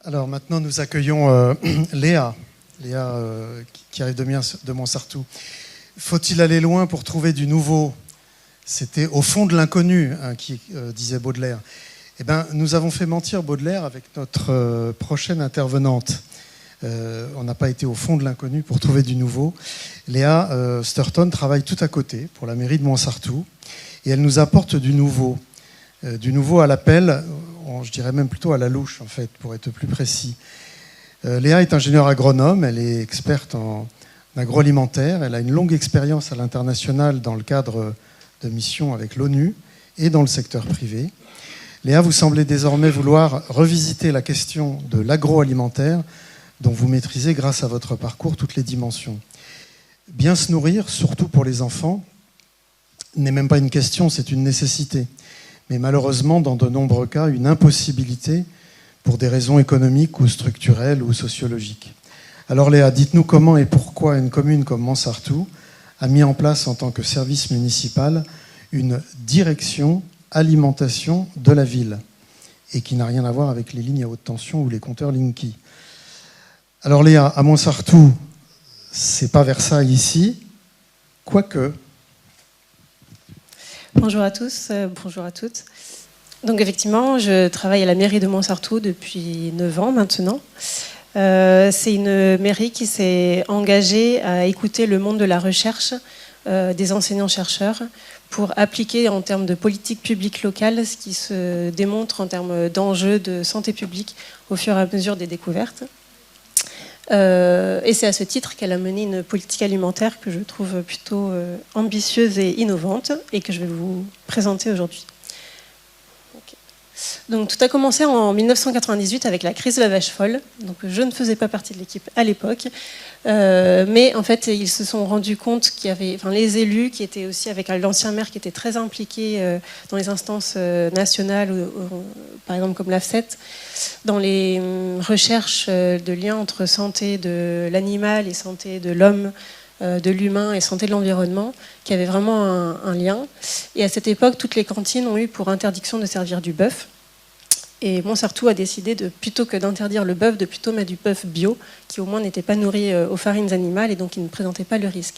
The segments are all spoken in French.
Alors maintenant, nous accueillons Léa qui arrive de Montsartou. Faut-il aller loin pour trouver du nouveau? C'était au fond de l'inconnu, hein, qui disait Baudelaire. Eh bien, nous avons fait mentir Baudelaire avec notre prochaine intervenante. On n'a pas été au fond de l'inconnu pour trouver du nouveau. Léa Sturton travaille tout à côté pour la mairie de Montsartou et elle nous apporte du nouveau à l'appel, je dirais même plutôt à la louche en fait, pour être plus précis. Léa est ingénieure agronome, elle est experte en agroalimentaire, elle a une longue expérience à l'international dans le cadre de missions avec l'ONU et dans le secteur privé. Léa, vous semblez désormais vouloir revisiter la question de l'agroalimentaire dont vous maîtrisez grâce à votre parcours toutes les dimensions. Bien se nourrir, surtout pour les enfants, n'est même pas une question, c'est une nécessité. Mais malheureusement, dans de nombreux cas, une impossibilité pour des raisons économiques ou structurelles ou sociologiques. Alors Léa, dites-nous comment et pourquoi une commune comme Montsartou a mis en place en tant que service municipal une direction alimentation de la ville et qui n'a rien à voir avec les lignes à haute tension ou les compteurs Linky. Alors Léa, à Montsartou, c'est pas Versailles ici, quoique. Bonjour à tous, bonjour à toutes. Donc effectivement, je travaille à la mairie de Montsartou depuis 9 ans maintenant. C'est une mairie qui s'est engagée à écouter le monde de la recherche, des enseignants-chercheurs, pour appliquer en termes de politique publique locale ce qui se démontre en termes d'enjeux de santé publique au fur et à mesure des découvertes. Et c'est à ce titre qu'elle a mené une politique alimentaire que je trouve plutôt ambitieuse et innovante et que je vais vous présenter aujourd'hui. Donc, tout a commencé en 1998 avec la crise de la vache folle. Donc, je ne faisais pas partie de l'équipe à l'époque. Mais en fait, ils se sont rendus compte qu'il y avait les élus qui étaient aussi avec l'ancien maire qui était très impliqué dans les instances nationales, par exemple comme l'AFSET, dans les recherches de liens entre santé de l'animal et santé de l'homme, de l'humain et santé de l'environnement, qui avait vraiment un lien. Et à cette époque, toutes les cantines ont eu pour interdiction de servir du bœuf. Et Montsartou a décidé, plutôt que d'interdire le bœuf, de plutôt mettre du bœuf bio, qui au moins n'était pas nourri aux farines animales et donc qui ne présentait pas le risque.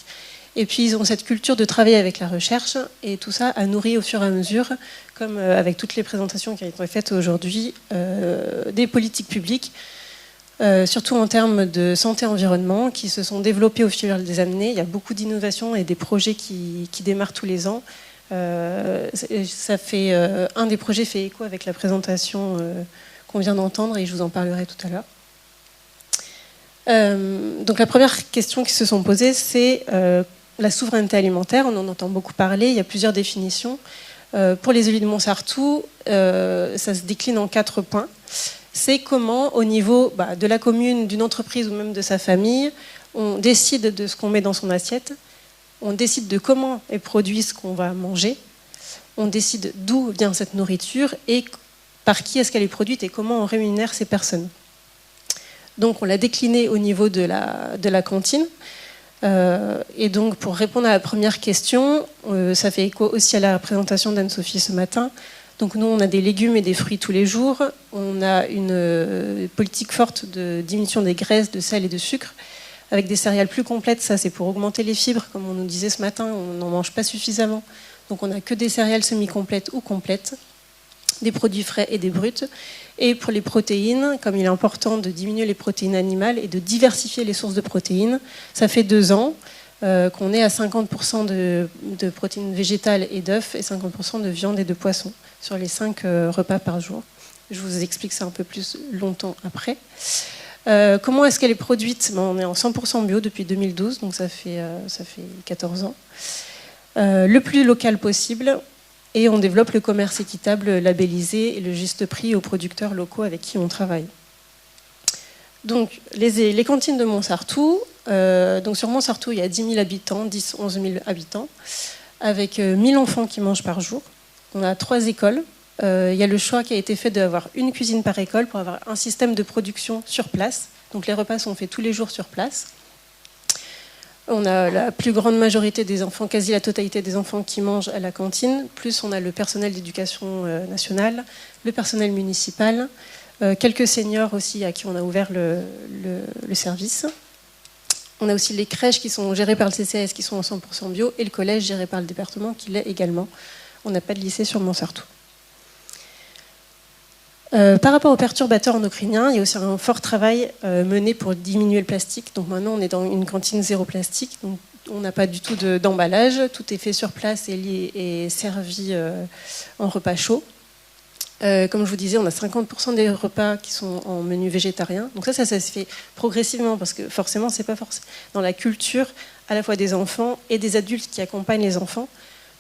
Et puis ils ont cette culture de travailler avec la recherche, et tout ça a nourri au fur et à mesure, comme avec toutes les présentations qui ont été faites aujourd'hui, des politiques publiques, surtout en termes de santé-environnement, qui se sont développées au fil des années. Il y a beaucoup d'innovations et des projets qui démarrent tous les ans. Ça fait, un des projets fait écho avec la présentation qu'on vient d'entendre et je vous en parlerai tout à l'heure. Donc la première question qui se sont posées, c'est la souveraineté alimentaire. On en entend beaucoup parler, il y a plusieurs définitions. Pour les élus de Montsartou, ça se décline en 4 points. C'est comment, au niveau de la commune, d'une entreprise ou même de sa famille, on décide de ce qu'on met dans son assiette. On décide de comment est produit ce qu'on va manger. On décide d'où vient cette nourriture et par qui est-ce qu'elle est produite et comment on rémunère ces personnes. Donc on l'a décliné au niveau de la cantine. Et donc pour répondre à la première question, ça fait écho aussi à la présentation d'Anne-Sophie ce matin. Donc nous on a des légumes et des fruits tous les jours. On a une politique forte de diminution des graisses, de sel et de sucre, avec des céréales plus complètes. Ça, c'est pour augmenter les fibres. Comme on nous disait ce matin, on n'en mange pas suffisamment. Donc, on n'a que des céréales semi-complètes ou complètes, des produits frais et des bruts. Et pour les protéines, comme il est important de diminuer les protéines animales et de diversifier les sources de protéines, ça fait 2 ans qu'on est à 50% de protéines végétales et d'œufs et 50% de viande et de poisson sur les 5 repas par jour. Je vous explique ça un peu plus longtemps après. Comment est-ce qu'elle est produite? On est en 100% bio depuis 2012, donc ça fait 14 ans. Le plus local possible, et on développe le commerce équitable, labellisé et le juste prix aux producteurs locaux avec qui on travaille. Donc les cantines de Montsartou, donc sur Montsartou il y a 10 000 habitants, 10-11 000 habitants, avec 1000 enfants qui mangent par jour. On a 3 écoles. Il y a le choix qui a été fait d'avoir une cuisine par école pour avoir un système de production sur place. Donc les repas sont faits tous les jours sur place. On a la plus grande majorité des enfants, quasi la totalité des enfants qui mangent à la cantine. Plus on a le personnel d'éducation nationale, le personnel municipal, quelques seniors aussi à qui on a ouvert le service. On a aussi les crèches qui sont gérées par le CCAS, qui sont en 100% bio, et le collège géré par le département, qui l'est également. On n'a pas de lycée sur Montsartou. Par rapport aux perturbateurs endocriniens, il y a aussi un fort travail mené pour diminuer le plastique. Donc maintenant, on est dans une cantine zéro plastique. Donc on n'a pas du tout d'emballage. Tout est fait sur place et servi en repas chaud. Comme je vous disais, on a 50% des repas qui sont en menu végétarien. Donc ça se fait progressivement parce que forcément, c'est pas forcément dans la culture à la fois des enfants et des adultes qui accompagnent les enfants.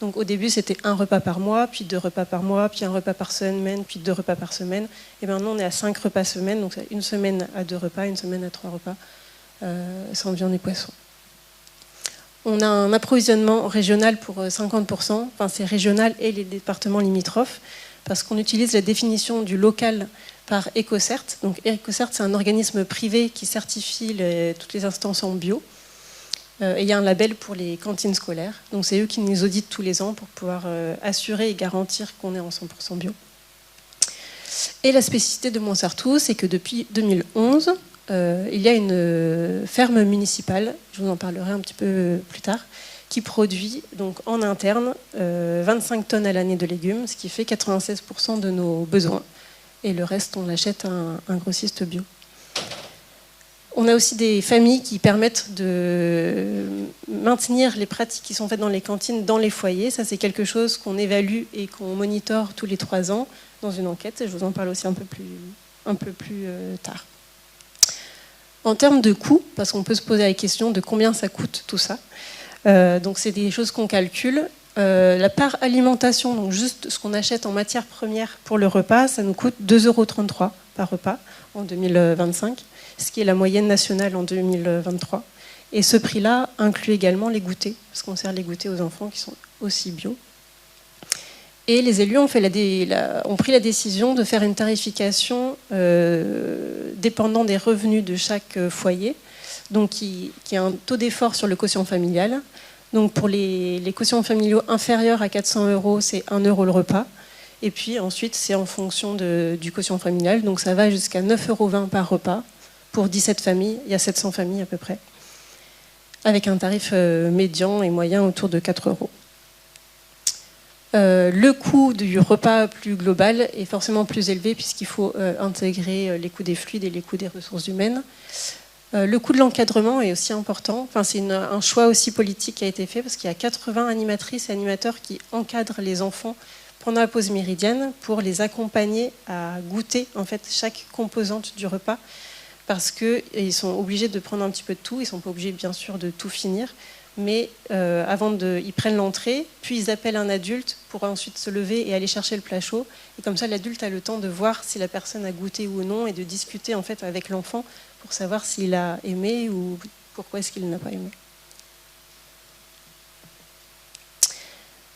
Donc au début, c'était un repas par mois, puis 2 repas par mois, puis un repas par semaine, puis 2 repas par semaine. Et maintenant, on est à 5 repas semaine, donc une semaine à 2 repas, une semaine à 3 repas, sans viande et poisson. On a un approvisionnement régional pour 50%, enfin c'est régional et les départements limitrophes, parce qu'on utilise la définition du local par EcoCert. Donc EcoCert, c'est un organisme privé qui certifie toutes les instances en bio. Et il y a un label pour les cantines scolaires. Donc c'est eux qui nous auditent tous les ans pour pouvoir assurer et garantir qu'on est en 100% bio. Et la spécificité de Montsartou, c'est que depuis 2011, il y a une ferme municipale, je vous en parlerai un petit peu plus tard, qui produit donc en interne 25 tonnes à l'année de légumes, ce qui fait 96% de nos besoins. Et le reste, on l'achète à un grossiste bio. On a aussi des familles qui permettent de maintenir les pratiques qui sont faites dans les cantines dans les foyers. Ça, c'est quelque chose qu'on évalue et qu'on monitore tous les 3 ans dans une enquête. Je vous en parle aussi un peu plus tard. En termes de coûts, parce qu'on peut se poser la question de combien ça coûte tout ça. Donc, c'est des choses qu'on calcule. La part alimentation, donc juste ce qu'on achète en matière première pour le repas, ça nous coûte 2,33 € par repas en 2025, ce qui est la moyenne nationale en 2023. Et ce prix-là inclut également les goûters, parce qu'on sert les goûters aux enfants qui sont aussi bio. Et les élus ont pris la décision de faire une tarification dépendant des revenus de chaque foyer, donc qui a un taux d'effort sur le quotient familial. Donc pour les quotients familiaux inférieurs à 400 €, c'est 1 € le repas. Et puis ensuite, c'est en fonction du quotient familial. Donc ça va jusqu'à 9,20 € par repas. Pour 17 familles, il y a 700 familles à peu près, avec un tarif médian et moyen autour de 4 €. Le coût du repas plus global est forcément plus élevé puisqu'il faut intégrer les coûts des fluides et les coûts des ressources humaines. Le coût de l'encadrement est aussi important. Enfin, c'est un choix aussi politique qui a été fait parce qu'il y a 80 animatrices et animateurs qui encadrent les enfants pendant la pause méridienne pour les accompagner à goûter en fait chaque composante du repas, parce qu'ils sont obligés de prendre un petit peu de tout. Ils ne sont pas obligés, bien sûr, de tout finir. Mais ils prennent l'entrée, puis ils appellent un adulte pour ensuite se lever et aller chercher le plat chaud. Et comme ça, l'adulte a le temps de voir si la personne a goûté ou non et de discuter en fait avec l'enfant pour savoir s'il a aimé ou pourquoi est-ce qu'il n'a pas aimé.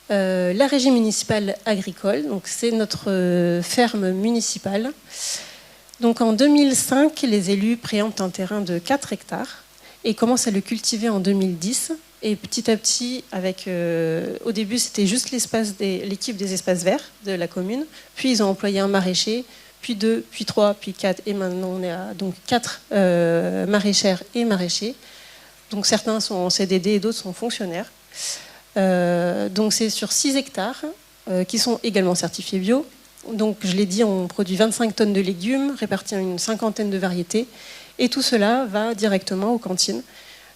La régie municipale agricole, donc c'est notre ferme municipale. Donc en 2005, les élus préemptent un terrain de 4 hectares et commencent à le cultiver en 2010. Et petit à petit, au début, c'était juste l'équipe des espaces verts de la commune. Puis ils ont employé un maraîcher, puis 2, puis 3, puis 4. Et maintenant, on est à 4 maraîchères et maraîchers. Donc certains sont en CDD et d'autres sont fonctionnaires. Donc c'est sur 6 hectares qui sont également certifiés bio. Donc je l'ai dit, on produit 25 tonnes de légumes répartis en une 50aine de variétés. Et tout cela va directement aux cantines.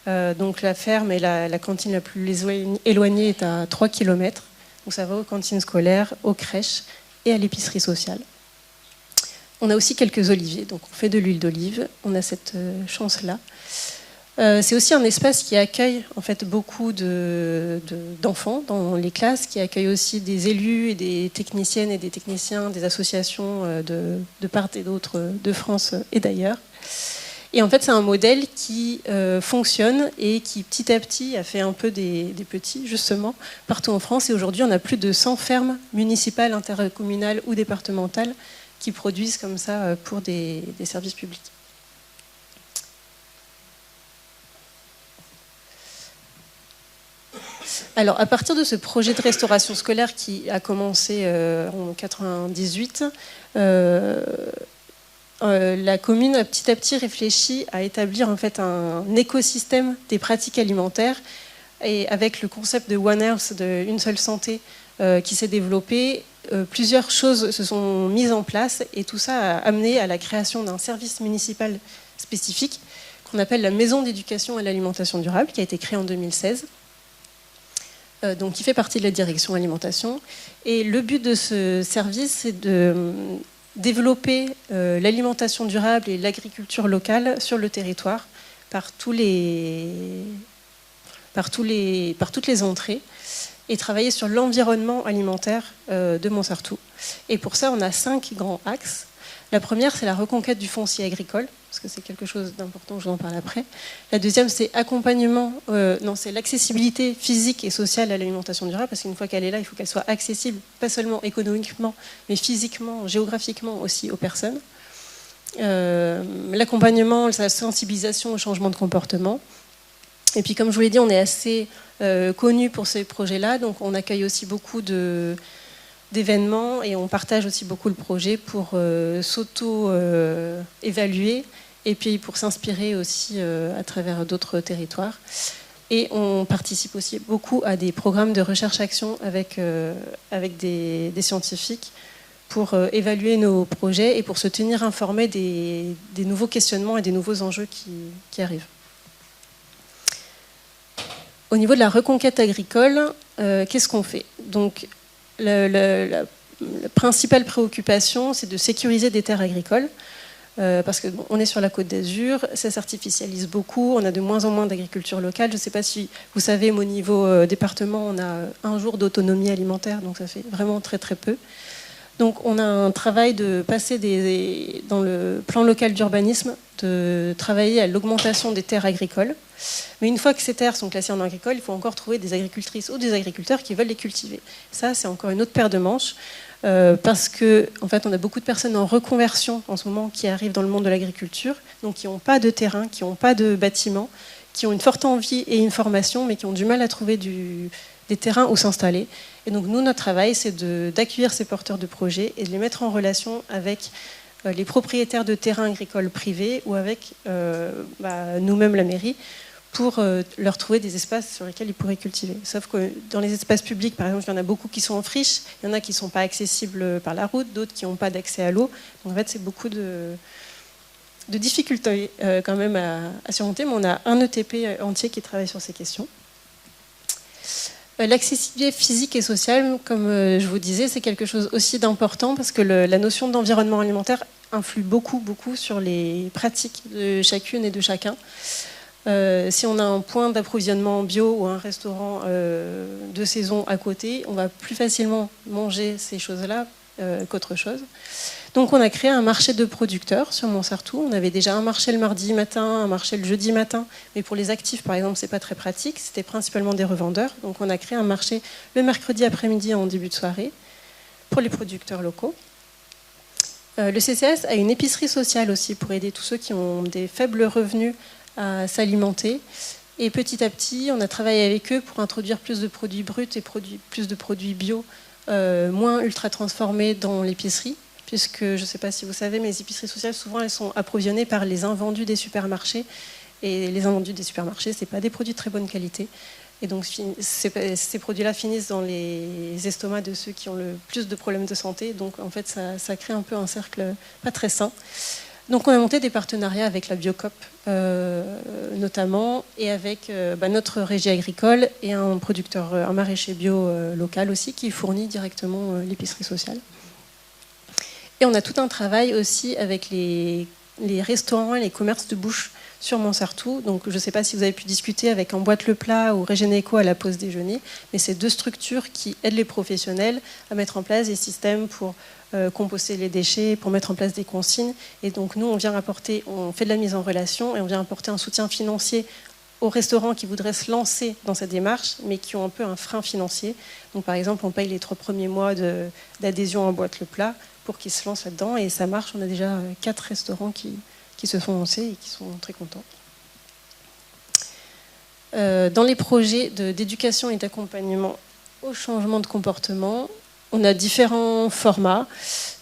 Donc la ferme et la cantine la plus éloignée est à 3 km. Donc ça va aux cantines scolaires, aux crèches et à l'épicerie sociale. On a aussi quelques oliviers, donc on fait de l'huile d'olive. On a cette chance-là. C'est aussi un espace qui accueille en fait beaucoup d'enfants dans les classes, qui accueille aussi des élus et des techniciennes et des techniciens des associations de part et d'autre de France et d'ailleurs. Et en fait, c'est un modèle qui fonctionne et qui, petit à petit, a fait un peu des petits, justement, partout en France. Et aujourd'hui, on a plus de 100 fermes municipales, intercommunales ou départementales qui produisent comme ça pour des services publics. Alors, à partir de ce projet de restauration scolaire qui a commencé en 1998, la commune a petit à petit réfléchi à établir en fait un écosystème des pratiques alimentaires, et avec le concept de One Health, de une seule santé, qui s'est développé, plusieurs choses se sont mises en place, et tout ça a amené à la création d'un service municipal spécifique qu'on appelle la Maison d'éducation à l'alimentation durable, qui a été créée en 2016. Donc, qui fait partie de la direction alimentation. Et le but de ce service, c'est de développer l'alimentation durable et l'agriculture locale sur le territoire par toutes les entrées, et travailler sur l'environnement alimentaire de Montsartou. Et pour ça, on a 5 grands axes. La première, c'est la reconquête du foncier agricole, parce que c'est quelque chose d'important, je vous en parle après. La deuxième, c'est c'est l'accessibilité physique et sociale à l'alimentation durable, parce qu'une fois qu'elle est là, il faut qu'elle soit accessible, pas seulement économiquement, mais physiquement, géographiquement aussi aux personnes. L'accompagnement, la sensibilisation au changement de comportement. Et puis, comme je vous l'ai dit, on est assez connu pour ces projets-là, donc on accueille aussi beaucoup d'événements, et on partage aussi beaucoup le projet pour s'auto-évaluer, et puis pour s'inspirer aussi à travers d'autres territoires. Et on participe aussi beaucoup à des programmes de recherche-action avec des scientifiques pour évaluer nos projets et pour se tenir informés des nouveaux questionnements et des nouveaux enjeux qui arrivent. Au niveau de la reconquête agricole, qu'est-ce qu'on fait ? Donc, la principale préoccupation, c'est de sécuriser des terres agricoles, parce qu'on est sur la Côte d'Azur, ça s'artificialise beaucoup, on a de moins en moins d'agriculture locale. Je ne sais pas si vous savez, mais au niveau département, on a 1 jour d'autonomie alimentaire, donc ça fait vraiment très très peu. Donc on a un travail de passer dans le plan local d'urbanisme, de travailler à l'augmentation des terres agricoles. Mais une fois que ces terres sont classées en agricole, il faut encore trouver des agricultrices ou des agriculteurs qui veulent les cultiver. Ça, c'est encore une autre paire de manches, parce que, en fait, on a beaucoup de personnes en reconversion en ce moment qui arrivent dans le monde de l'agriculture, donc qui n'ont pas de terrain, qui n'ont pas de bâtiment, qui ont une forte envie et une formation, mais qui ont du mal à trouver des terrains où s'installer. Et donc, nous, notre travail, c'est d'accueillir ces porteurs de projets et de les mettre en relation avec les propriétaires de terrains agricoles privés ou avec nous-mêmes, la mairie, pour leur trouver des espaces sur lesquels ils pourraient cultiver. Sauf que dans les espaces publics, par exemple, il y en a beaucoup qui sont en friche, il y en a qui ne sont pas accessibles par la route, d'autres qui n'ont pas d'accès à l'eau. Donc en fait, c'est beaucoup de difficultés quand même à surmonter, mais on a un ETP entier qui travaille sur ces questions. L'accessibilité physique et sociale, comme je vous disais, c'est quelque chose aussi d'important, parce que la notion d'environnement alimentaire influe beaucoup sur les pratiques de chacune et de chacun. Si on a un point d'approvisionnement bio ou un restaurant de saison à côté, on va plus facilement manger ces choses-là qu'autre chose. Donc on a créé un marché de producteurs sur Montsartou. On avait déjà un marché le mardi matin, un marché le jeudi matin, mais pour les actifs par exemple c'est pas très pratique, c'était principalement des revendeurs. Donc on a créé un marché le mercredi après-midi en début de soirée pour les producteurs locaux. Le CCAS a une épicerie sociale aussi pour aider tous ceux qui ont des faibles revenus à s'alimenter. Et petit à petit, on a travaillé avec eux pour introduire plus de produits bruts et plus de produits bio, moins ultra transformés dans l'épicerie. Puisque, je ne sais pas si vous savez, mais les épiceries sociales, souvent, elles sont approvisionnées par les invendus des supermarchés. Et les invendus des supermarchés, ce n'est pas des produits de très bonne qualité. Et donc, ces produits-là finissent dans les estomacs de ceux qui ont le plus de problèmes de santé. Donc, en fait, ça crée un peu un cercle pas très sain. Donc on a monté des partenariats avec la Biocoop notamment, et avec notre régie agricole et un maraîcher bio local aussi, qui fournit directement l'épicerie sociale. Et on a tout un travail aussi avec les restaurants et les commerces de bouche sur Montsartou. Donc je ne sais pas si vous avez pu discuter avec Emboîte le Plat ou Régénéco à la pause déjeuner, mais c'est 2 structures qui aident les professionnels à mettre en place des systèmes pour composter les déchets, pour mettre en place des consignes. Et donc nous, on fait de la mise en relation et on vient apporter un soutien financier aux restaurants qui voudraient se lancer dans cette démarche, mais qui ont un peu un frein financier. Donc par exemple, on paye les 3 premiers mois d'adhésion à Emboîte le Plat pour qu'ils se lancent là-dedans, et ça marche. On a déjà 4 restaurants qui se sont lancés et qui sont très contents. Dans les projets d'éducation et d'accompagnement au changement de comportement, On a différents formats.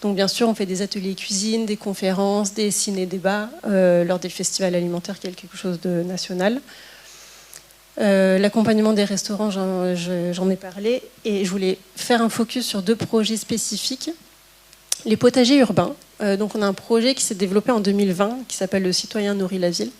Donc bien sûr, on fait des ateliers cuisine, des conférences, des ciné-débats lors des festivals alimentaires, qui est quelque chose de national. L'accompagnement des restaurants, j'en ai parlé. Et je voulais faire un focus sur 2 projets spécifiques. Les potagers urbains. Donc on a un projet qui s'est développé en 2020, qui s'appelle Le citoyen nourrit la ville.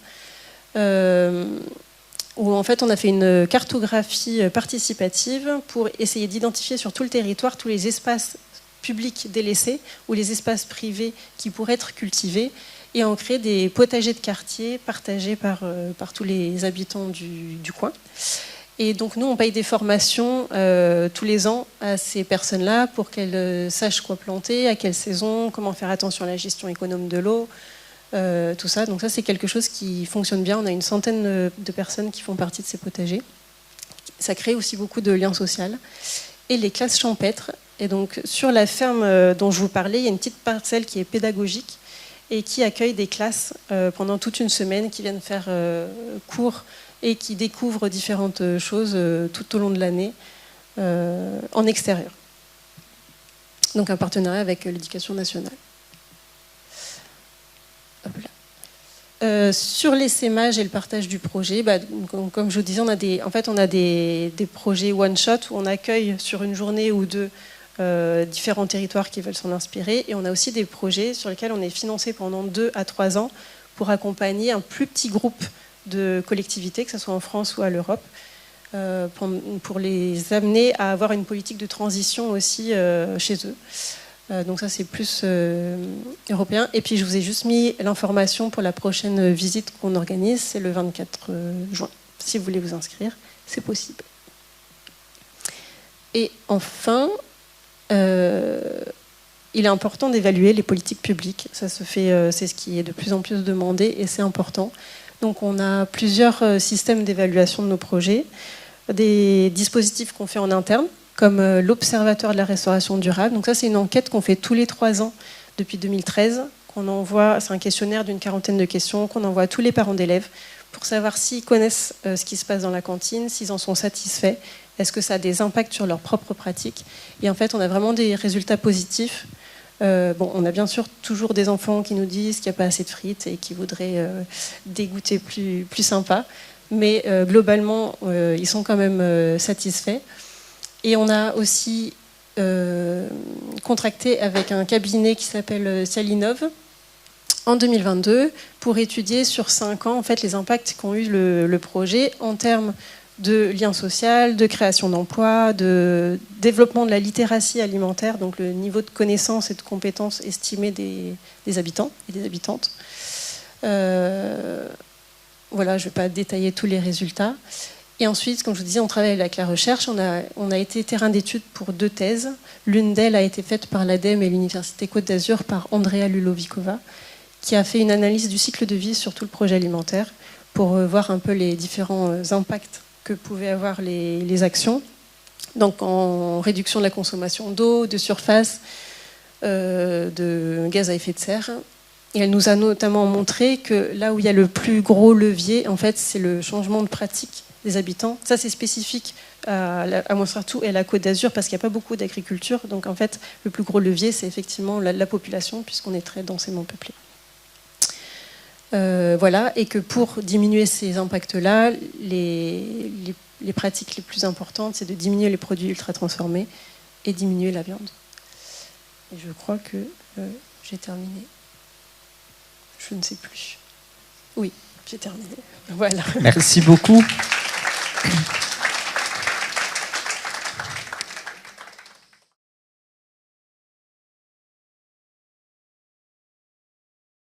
Où en fait on a fait une cartographie participative pour essayer d'identifier sur tout le territoire tous les espaces publics délaissés ou les espaces privés qui pourraient être cultivés et en créer des potagers de quartier partagés par tous les habitants du coin. Et donc nous on paye des formations tous les ans à ces personnes-là pour qu'elles sachent quoi planter, à quelle saison, comment faire attention à la gestion économe de l'eau, tout ça. Donc ça, c'est quelque chose qui fonctionne bien. On a une centaine de personnes qui font partie de ces potagers. Ça crée aussi beaucoup de liens sociaux. Et les classes champêtres. Et donc, sur la ferme dont je vous parlais, il y a une petite parcelle qui est pédagogique et qui accueille des classes pendant toute une semaine qui viennent faire cours et qui découvrent différentes choses tout au long de l'année en extérieur. Donc, un partenariat avec l'Éducation nationale. Sur l'essaimage et le partage du projet, comme je vous disais, on a des projets one-shot où on accueille sur une journée ou 2 différents territoires qui veulent s'en inspirer. Et on a aussi des projets sur lesquels on est financé pendant 2 à 3 ans pour accompagner un plus petit groupe de collectivités, que ce soit en France ou à l'Europe, pour les amener à avoir une politique de transition aussi chez eux. Donc ça, c'est plus européen. Et puis, je vous ai juste mis l'information pour la prochaine visite qu'on organise. C'est le 24 juin. Si vous voulez vous inscrire, c'est possible. Et enfin, il est important d'évaluer les politiques publiques. Ça se fait, c'est ce qui est de plus en plus demandé et c'est important. Donc, on a plusieurs systèmes d'évaluation de nos projets, des dispositifs qu'on fait en interne, comme l'Observatoire de la restauration durable. Donc ça, c'est une enquête qu'on fait tous les 3 ans depuis 2013, qu'on envoie, c'est un questionnaire d'une 40aine de questions qu'on envoie à tous les parents d'élèves pour savoir s'ils connaissent ce qui se passe dans la cantine, s'ils en sont satisfaits, est-ce que ça a des impacts sur leurs propres pratiques. Et en fait, on a vraiment des résultats positifs. On a bien sûr toujours des enfants qui nous disent qu'il n'y a pas assez de frites et qui voudraient des goûters plus sympas, mais globalement, ils sont quand même satisfaits. Et on a aussi contracté avec un cabinet qui s'appelle Cialinov en 2022 pour étudier sur 5 ans en fait, les impacts qu'ont eu le projet en termes de lien social, de création d'emplois, de développement de la littératie alimentaire, donc le niveau de connaissance et de compétences estimées des habitants et des habitantes. Voilà, je ne vais pas détailler tous les résultats. Et ensuite, comme je vous disais, on travaille avec la recherche. On a été terrain d'étude pour 2 thèses. L'une d'elles a été faite par l'ADEME et l'Université Côte d'Azur par Andrea Lulovikova, qui a fait une analyse du cycle de vie sur tout le projet alimentaire pour voir un peu les différents impacts que pouvaient avoir les actions. Donc en réduction de la consommation d'eau, de surface, de gaz à effet de serre. Et elle nous a notamment montré que là où il y a le plus gros levier, en fait, c'est le changement de pratique des habitants. Ça, c'est spécifique à Montsartou et à la Côte d'Azur parce qu'il n'y a pas beaucoup d'agriculture. Donc, en fait, le plus gros levier, c'est effectivement la population puisqu'on est très densément peuplé. Voilà, et que pour diminuer ces impacts-là, les pratiques les plus importantes, c'est de diminuer les produits ultra-transformés et diminuer la viande. Et je crois que j'ai terminé. Je ne sais plus. Oui, j'ai terminé. Voilà. Merci beaucoup.